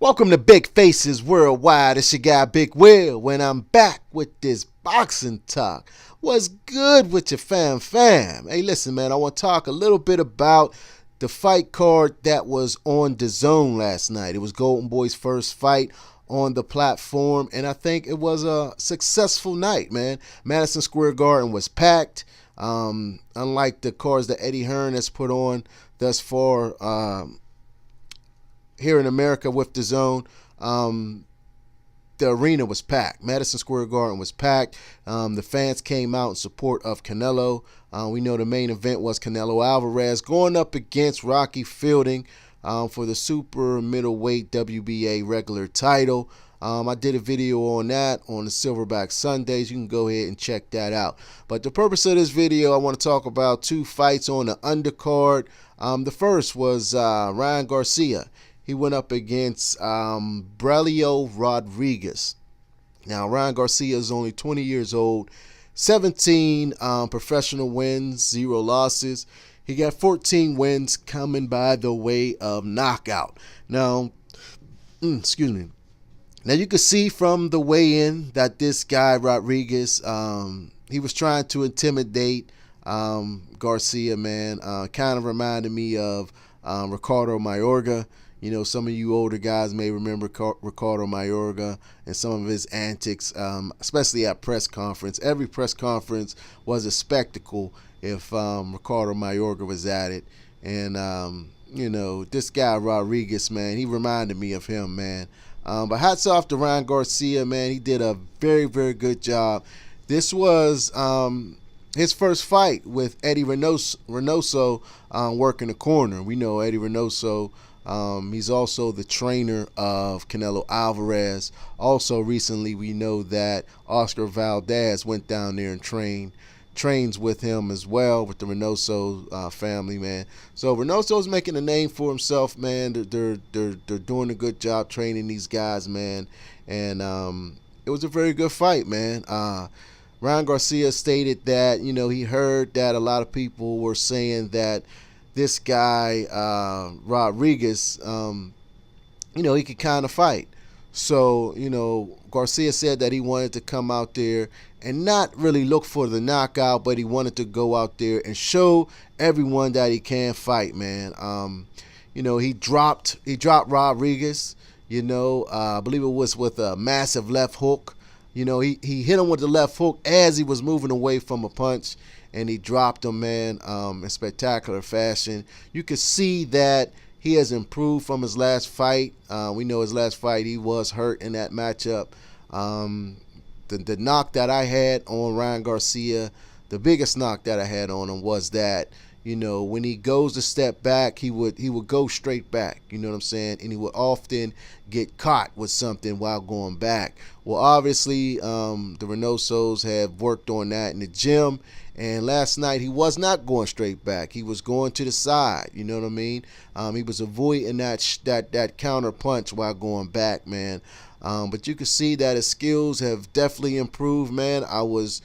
Welcome to Big Faces Worldwide. It's your guy Big Will when I'm back with this boxing talk. What's good with your fam? Hey, listen, man, I want to talk a little bit about the fight card that was on DAZN last night. It was Goldenboy's first fight on the platform, and I think it was a successful night, man. Madison Square Garden was packed. Unlike the cards that Eddie Hearn has put on thus far, here in America with DAZN, the arena was packed. Madison Square Garden was packed. The fans came out in support of Canelo. We know the main event was Canelo Alvarez going up against Rocky Fielding for the super middleweight WBA regular title. I did a video on that on the Silverback Sundays. You can go ahead and check that out. But the purpose of this video, I want to talk about two fights on the undercard. The first was Ryan Garcia. He went up against Braulio Rodriguez. Now, Ryan Garcia is only 20 years old, 17 professional wins, 0 losses. He got 14 wins coming by the way of knockout. Now, excuse me. Now, you can see from the weigh-in that this guy, Rodriguez, he was trying to intimidate Garcia, man. Kind of reminded me of Ricardo Mayorga. You know, some of you older guys may remember Ricardo Mayorga and some of his antics, especially at press conference. Every press conference was a spectacle if Ricardo Mayorga was at it. And, you know, this guy Rodriguez, man, he reminded me of him, man. But hats off to Ryan Garcia, man. He did a very, very good job. This was his first fight with Eddie Reynoso working the corner. We know Eddie Reynoso. He's also the trainer of Canelo Alvarez. Also, recently we know that Oscar Valdez went down there and trains with him as well, with the Reynoso family, man. So Reynoso's making a name for himself, man. They're doing a good job training these guys, man. And it was a very good fight, man. Ryan Garcia stated that, you know, he heard that a lot of people were saying that this guy, Rodriguez, you know, he could kind of fight. So, you know, Garcia said that he wanted to come out there and not really look for the knockout, but he wanted to go out there and show everyone that he can fight, man. You know, he dropped Rodriguez, you know, I believe it was with a massive left hook. You know, he hit him with the left hook as he was moving away from a punch, and he dropped him, man, in spectacular fashion. You could see that he has improved from his last fight. We know his last fight, he was hurt in that matchup. The knock that I had on Ryan Garcia, the biggest knock that I had on him was that, you know, when he goes to step back, he would go straight back, you know what I'm saying? And he would often get caught with something while going back. Well, obviously, the Reynosos have worked on that in the gym, and last night he was not going straight back. He was going to the side, you know what I mean? He was avoiding that counter punch while going back, man. But you can see that his skills have definitely improved, man. I was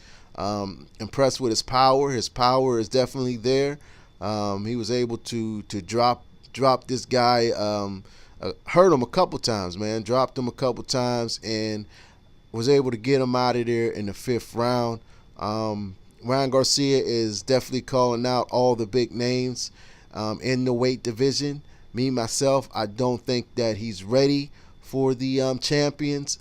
impressed with his power. His power is definitely there. He was able to drop this guy, hurt him a couple times, man. Dropped him a couple times and was able to get him out of there in the 5th round. Ryan Garcia is definitely calling out all the big names in the weight division. Me, myself, I don't think that he's ready for the champions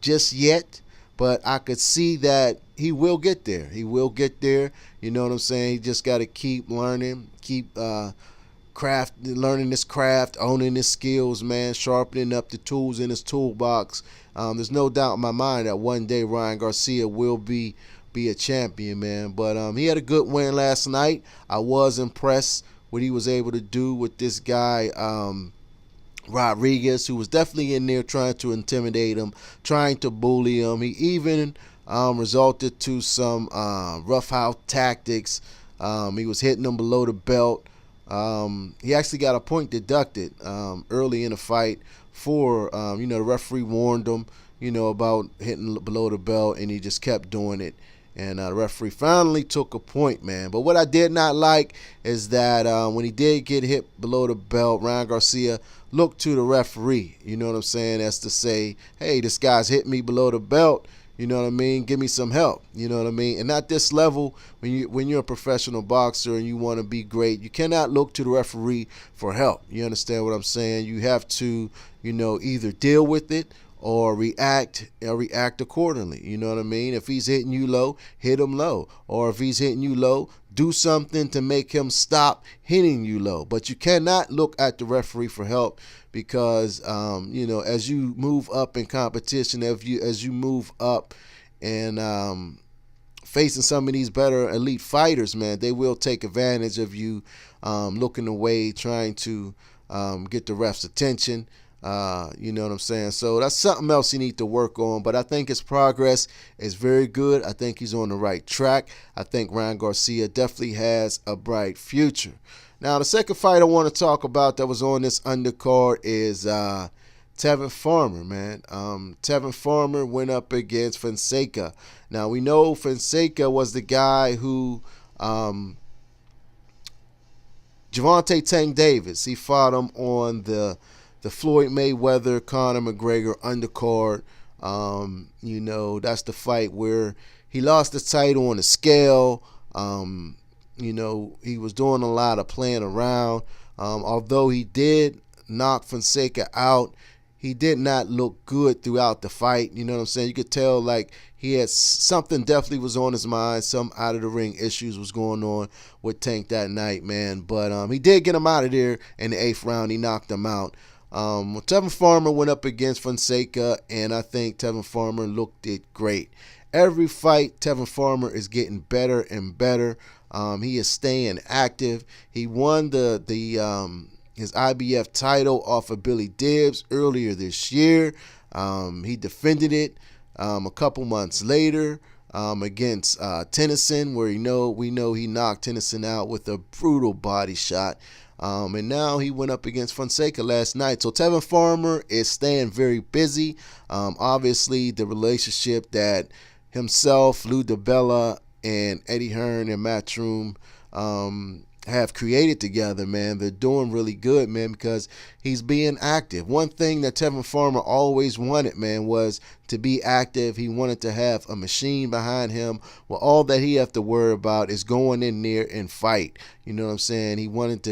just yet. But I could see that he will get there. He will get there. You know what I'm saying? He just got to keep learning, keep learning his craft, owning his skills, man, sharpening up the tools in his toolbox. There's no doubt in my mind that one day Ryan Garcia will be a champion, man. But he had a good win last night. I was impressed what he was able to do with this guy, Rodriguez, who was definitely in there trying to intimidate him, trying to bully him. He even resulted to some roughhouse tactics. He was hitting him below the belt. He actually got a point deducted early in the fight for, you know, the referee warned him, you know, about hitting below the belt, and he just kept doing it. And the referee finally took a point, man. But what I did not like is that when he did get hit below the belt, Ryan Garcia look to the referee, you know what I'm saying, as to say, hey, this guy's hit me below the belt, you know what I mean, give me some help, you know what I mean. And at this level, when you're a professional boxer and you want to be great, you cannot look to the referee for help. You understand what I'm saying? You have to, you know, either deal with it or react accordingly. You know what I mean? If he's hitting you low, hit him low. Or if he's hitting you low, do something to make him stop hitting you low. But you cannot look at the referee for help, because you know, as you move up in competition, as you move up and facing some of these better elite fighters, man, they will take advantage of you looking away, trying to get the ref's attention. You know what I'm saying? So that's something else he needs to work on. But I think his progress is very good. I think he's on the right track. I think Ryan Garcia definitely has a bright future. Now, the second fight I want to talk about that was on this undercard is Tevin Farmer, man. Tevin Farmer went up against Fonseca. Now, we know Fonseca was the guy who Gervonta Tank Davis, he fought him on the Floyd Mayweather, Conor McGregor undercard. You know, that's the fight where he lost the title on the scale. You know, he was doing a lot of playing around. Although he did knock Fonseca out, he did not look good throughout the fight. You know what I'm saying? You could tell, like, he had something definitely was on his mind. Some out of the ring issues was going on with Tank that night, man. But he did get him out of there in the 8th round. He knocked him out. Tevin Farmer went up against Fonseca, and I think Tevin Farmer looked it great. Every fight, Tevin Farmer is getting better and better. He is staying active. He won his IBF title off of Billy Dibbs earlier this year. He defended it a couple months later against Tennyson, where we know he knocked Tennyson out with a brutal body shot. And now he went up against Fonseca last night. So Tevin Farmer is staying very busy. Obviously, the relationship that himself, Lou DiBella, and Eddie Hearn and Matchroom have created together, man, they're doing really good, man, because he's being active. One thing that Tevin Farmer always wanted, man, was to be active. He wanted to have a machine behind him. Well, all that he have to worry about is going in there and fight. You know what I'm saying? He wanted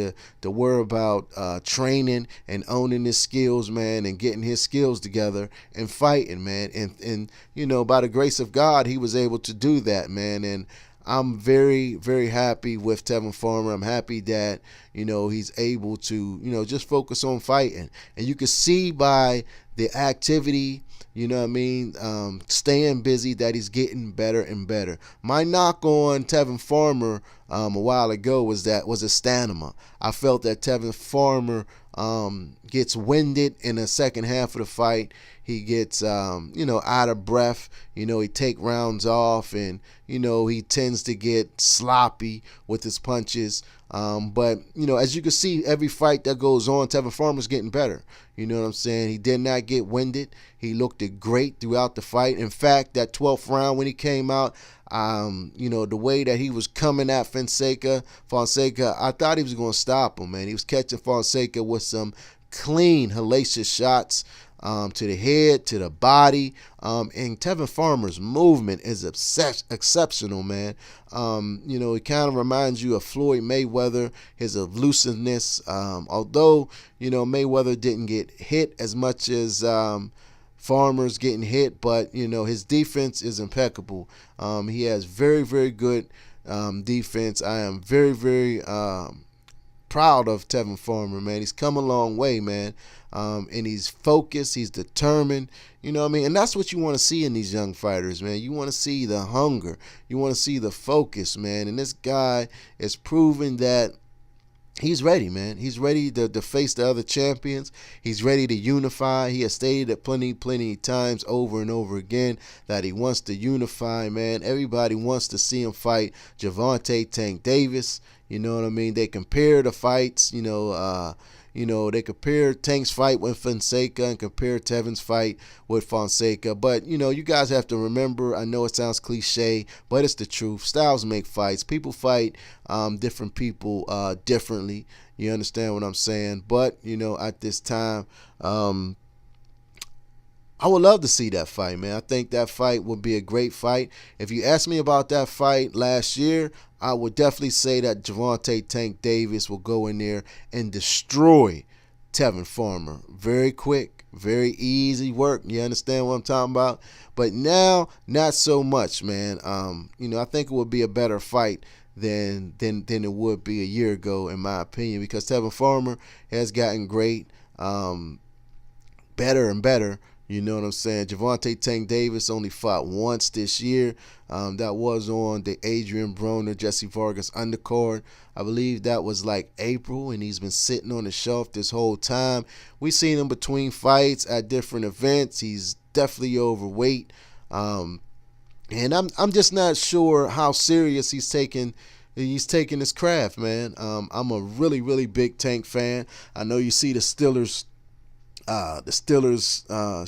to worry about training and owning his skills, man, and getting his skills together and fighting, man. And you know, by the grace of God, he was able to do that, man. And I'm very, very happy with Tevin Farmer. I'm happy that, you know, he's able to, you know, just focus on fighting. And you can see by the activity, you know what I mean, staying busy, that he's getting better and better. My knock on Tevin Farmer a while ago was his stamina. I felt that Tevin Farmer gets winded in the second half of the fight. He gets, you know, out of breath. You know, he take rounds off, and, you know, he tends to get sloppy with his punches. But, you know, as you can see, every fight that goes on, Tevin Farmer's getting better. You know what I'm saying? He did not get winded. He looked great throughout the fight. In fact, that 12th round when he came out, you know, the way that he was coming at Fonseca, I thought he was going to stop him, man. He was catching Fonseca with some clean, hellacious shots to the head, to the body. And Tevin Farmer's movement is exceptional, man. You know, it kind of reminds you of Floyd Mayweather, his elusiveness. Although, you know, Mayweather didn't get hit as much as Farmer's getting hit, but, you know, his defense is impeccable. He has very, very good defense. I am very, very proud of Tevin Farmer, man. He's come a long way, man. And he's focused, he's determined, you know what I mean? And that's what you want to see in these young fighters, man. You want to see the hunger, you want to see the focus, man. And this guy is proving that he's ready, man. He's ready to face the other champions. He's ready to unify. He has stated it plenty times over and over again that he wants to unify, man. Everybody wants to see him fight Gervonta Tank Davis. You know what I mean? They compare the fights, you know, they compare Tank's fight with Fonseca and compare Tevin's fight with Fonseca. But, you know, you guys have to remember, I know it sounds cliche, but it's the truth. Styles make fights. People fight different people differently. You understand what I'm saying? But, you know, at this time, I would love to see that fight, man. I think that fight would be a great fight. If you asked me about that fight last year, I would definitely say that Gervonta Tank Davis will go in there and destroy Tevin Farmer. Very quick, very easy work. You understand what I'm talking about? But now, not so much, man. You know, I think it would be a better fight than it would be a year ago, in my opinion, because Tevin Farmer has gotten great, better and better. You know what I'm saying? Gervonta Tank Davis only fought once this year. That was on the Adrian Broner, Jesse Vargas undercard. I believe that was like April, and he's been sitting on the shelf this whole time. We've seen him between fights at different events. He's definitely overweight. And I'm just not sure how serious he's taking his craft, man. I'm a really big Tank fan. I know you see the Steelers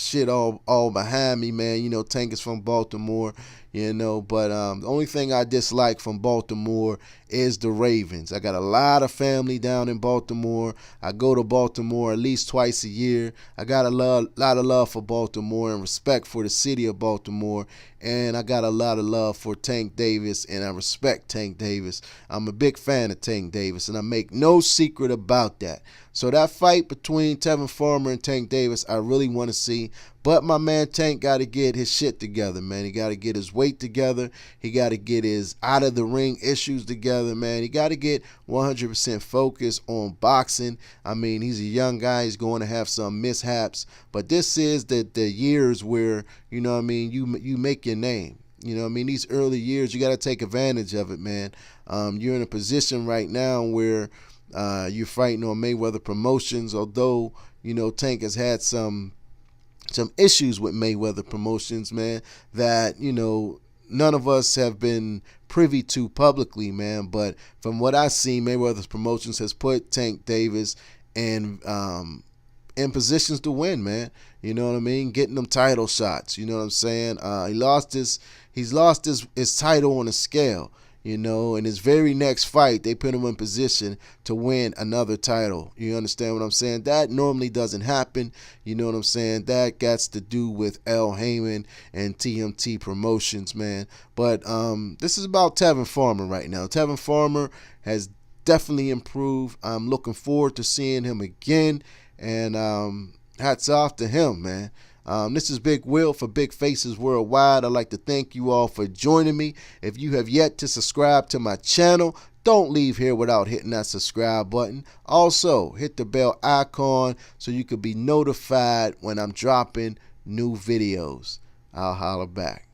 shit all behind me, man. You know, Tank is from Baltimore, you know, but the only thing I dislike from Baltimore is the Ravens. I got a lot of family down in Baltimore. I go to Baltimore at least twice a year. I got a lot of love for Baltimore and respect for the city of Baltimore, and I got a lot of love for Tank Davis, and I respect Tank Davis. I'm a big fan of Tank Davis, and I make no secret about that. So that fight between Tevin Farmer and Tank Davis, I really want to see. But my man Tank got to get his shit together, man. He got to get his weight together. He got to get his out-of-the-ring issues together, man. He got to get 100% focused on boxing. I mean, he's a young guy. He's going to have some mishaps. But this is the years where, you know what I mean, you make your name. You know what I mean? These early years, you got to take advantage of it, man. You're in a position right now where you're fighting on Mayweather Promotions, although, you know, Tank has had some issues with Mayweather Promotions, man, that, you know, none of us have been privy to publicly, man. But from what I see, Mayweather Promotions has put Tank Davis in positions to win, man. You know what I mean? Getting them title shots. You know what I'm saying? He's lost his title on a scale. You know, in his very next fight, they put him in position to win another title. You understand what I'm saying? That normally doesn't happen. You know what I'm saying? That got to do with Al Heyman and TMT Promotions, man. But this is about Tevin Farmer right now. Tevin Farmer has definitely improved. I'm looking forward to seeing him again. And hats off to him, man. This is Big Will for Big Faces Worldwide. I'd like to thank you all for joining me. If you have yet to subscribe to my channel, don't leave here without hitting that subscribe button. Also, hit the bell icon so you can be notified when I'm dropping new videos. I'll holler back.